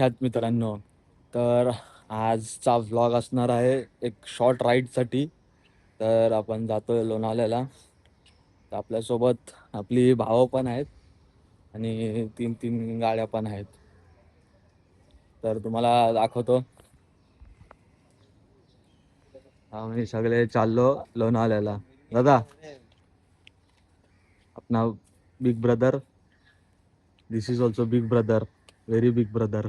कशा आहात मित्रांनो. तर आजचा व्लॉग असणार आहे एक शॉर्ट राईडसाठी. तर आपण जातोय लोणावळ्याला. तर आपल्यासोबत आपली भावं पण आहेत आणि 3 गाड्या पण आहेत. तर तुम्हाला दाखवतो. आम्ही सगळे चाललो लोणावळ्याला. दादा, अपना big brother, this is also big brother, very big brother,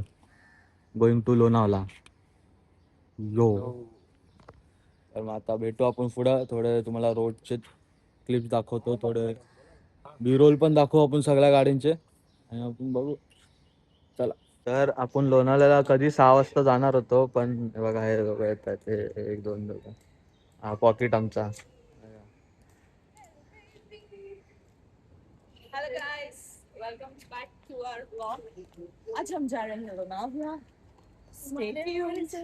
going to Lonavala. Yo. तर मग आता भेटू आपण पुढं. थोडे तुम्हाला रोडचे क्लिप्स दाखवतो, थोडे बी रोल पण दाखवू आपण सगळ्या गाड्यांचे आणि आपण बघू. चला. तर आपण लोणावळ्याला कधी 6 वाजता जाणार होतो, पण हे बघा हे लोक येतात, हे 1-2 लोक. हा पॉकेट आमचा. Hello guys, welcome back to our vlog. आज हम जा रहे हैं लोनावला. Stay tuned.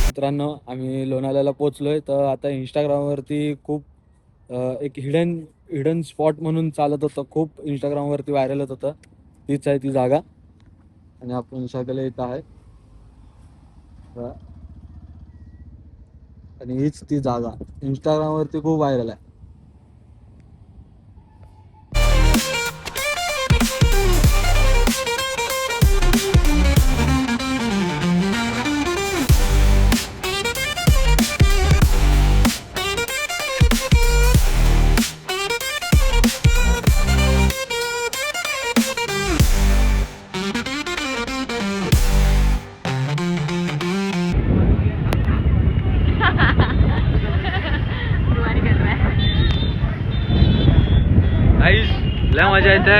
मित्रांनो, आम्ही लोणावळ्याला पोहोचलोय. तर आता इंस्टाग्रामवरती खूप एक हिडन स्पॉट म्हणून चालत होतं, खूप इंस्टाग्रामवरती व्हायरल होत होतं. तीच आहे ती जागा आणि आपण सगळे इथं आहे. आणि हीच ती जागा इंस्टाग्रामवरती खूप व्हायरल आहे. गाइस, लय मजा येते.